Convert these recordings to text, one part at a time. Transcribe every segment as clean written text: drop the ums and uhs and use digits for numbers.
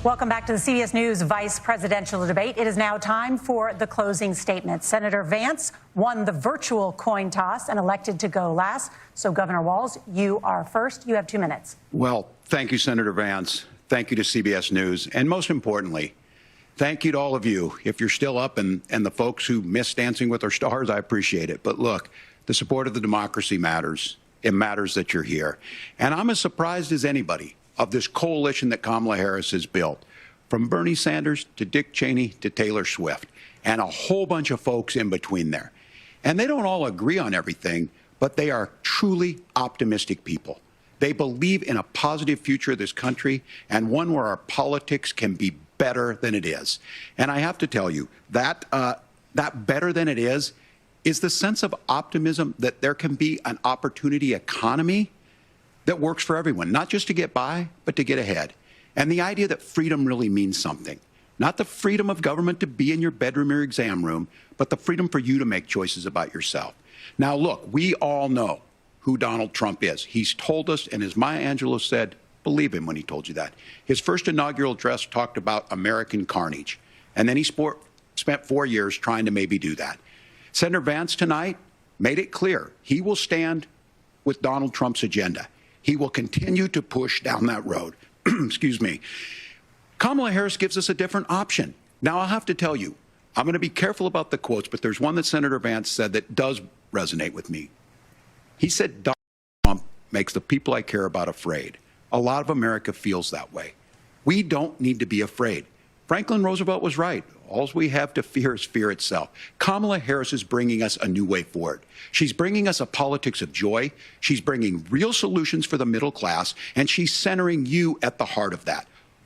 Welcome back to the CBS News vice presidential debate. It is now time for the closing statement. Senator Vance won the virtual coin toss and elected to go last. So, Governor Walz, you are first. You have 2 minutes. Well, thank you, Senator Vance. Thank you to CBS News. And most importantly, thank you to all of you. If you're still up and the folks who miss Dancing with Our Stars, I appreciate it. But look, the support of the democracy matters. It matters that you're here. And I'm as surprised as anybody of this coalition that Kamala Harris has built, from Bernie Sanders to Dick Cheney to Taylor Swift, and a whole bunch of folks in between there. And they don't all agree on everything, but they are truly optimistic people. They believe in a positive future of this country and one where our politics can be better than it is. And I have to tell you, that better than it is the sense of optimism that there can be an opportunity economy that works for everyone, not just to get by, but to get ahead. And the idea that freedom really means something. Not the freedom of government to be in your bedroom or exam room, but the freedom for you to make choices about yourself. Now, look, we all know who Donald Trump is. He's told us, and as Maya Angelou said, believe him when he told you that. His first inaugural address talked about American carnage. And then he spent 4 years trying to maybe do that. Senator Vance tonight made it clear he will stand with Donald Trump's agenda. He will continue to push down that road. Excuse me. Kamala Harris gives us a different option. Now, I'll have to tell you, I'm going to be careful about the quotes, but there's one that Senator Vance said that does resonate with me. He said, Donald Trump makes the people I care about afraid. A lot of America feels that way. We don't need to be afraid. Franklin Roosevelt was right. All we have to fear is fear itself. Kamala Harris is bringing us a new way forward. She's bringing us a politics of joy. She's bringing real solutions for the middle class, and she's centering you at the heart of that.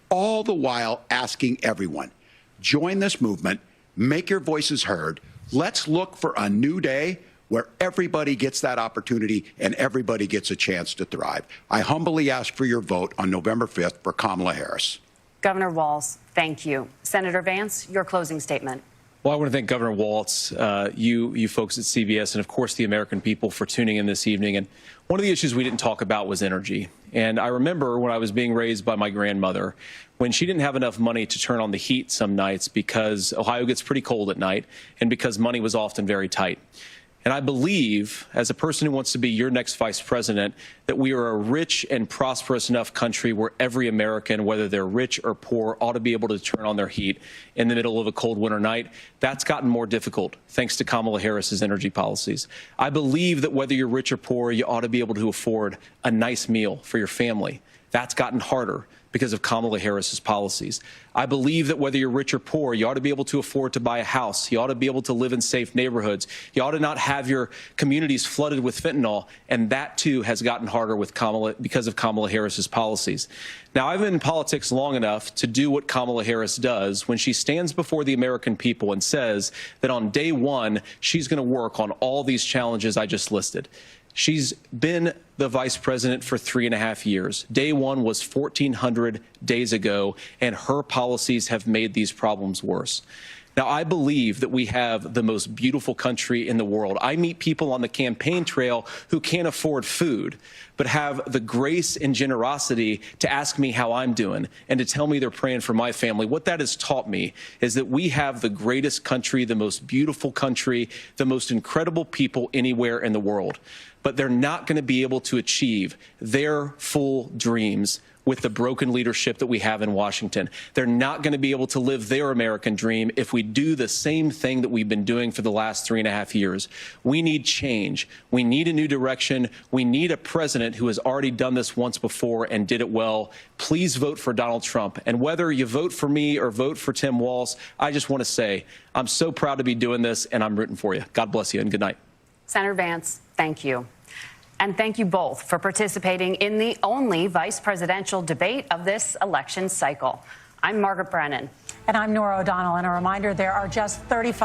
All the while asking everyone, join this movement, make your voices heard. Let's look for a new day where everybody gets that opportunity and everybody gets a chance to thrive. I humbly ask for your vote on November 5th for Kamala Harris. Governor Walz, thank you. Senator Vance, your closing statement. Well, I want to thank Governor Walz, you folks at CBS, and of course the American people for tuning in this evening. And one of the issues we didn't talk about was energy. And I remember when I was being raised by my grandmother, when she didn't have enough money to turn on the heat some nights because Ohio gets pretty cold at night and because money was often very tight. And I believe, as a person who wants to be your next vice president, that we are a rich and prosperous enough country where every American, whether they're rich or poor, ought to be able to turn on their heat in the middle of a cold winter night. That's gotten more difficult thanks to Kamala Harris's energy policies. I believe that whether you're rich or poor, you ought to be able to afford a nice meal for your family. That's gotten harder because of Kamala Harris's policies. I believe that whether you're rich or poor, you ought to be able to afford to buy a house. You ought to be able to live in safe neighborhoods. You ought to not have your communities flooded with fentanyl. And that, too, has gotten harder with because of Kamala Harris's policies. Now, I've been in politics long enough to do what Kamala Harris does when she stands before the American people and says that on day one, she's going to work on all these challenges I just listed. She's been the vice president for 3.5 years. Day one was 1,400 days ago, and her policies have made these problems worse. Now, I believe that we have the most beautiful country in the world. I meet people on the campaign trail who can't afford food, but have the grace and generosity to ask me how I'm doing and to tell me they're praying for my family. What that has taught me is that we have the greatest country, the most beautiful country, the most incredible people anywhere in the world. But they're not going to be able to achieve their full dreams with the broken leadership that we have in Washington. They're not going to be able to live their American dream if we do the same thing that we've been doing for the last 3.5 years. We need change. We need a new direction. We need a president who has already done this once before and did it well. Please vote for Donald Trump. And whether you vote for me or vote for Tim Walz, I just want to say I'm so proud to be doing this, and I'm rooting for you. God bless you, and good night. Senator Vance, thank you. And thank you both for participating in the only vice presidential debate of this election cycle. I'm Margaret Brennan. And I'm Nora O'Donnell. And a reminder, there are just 35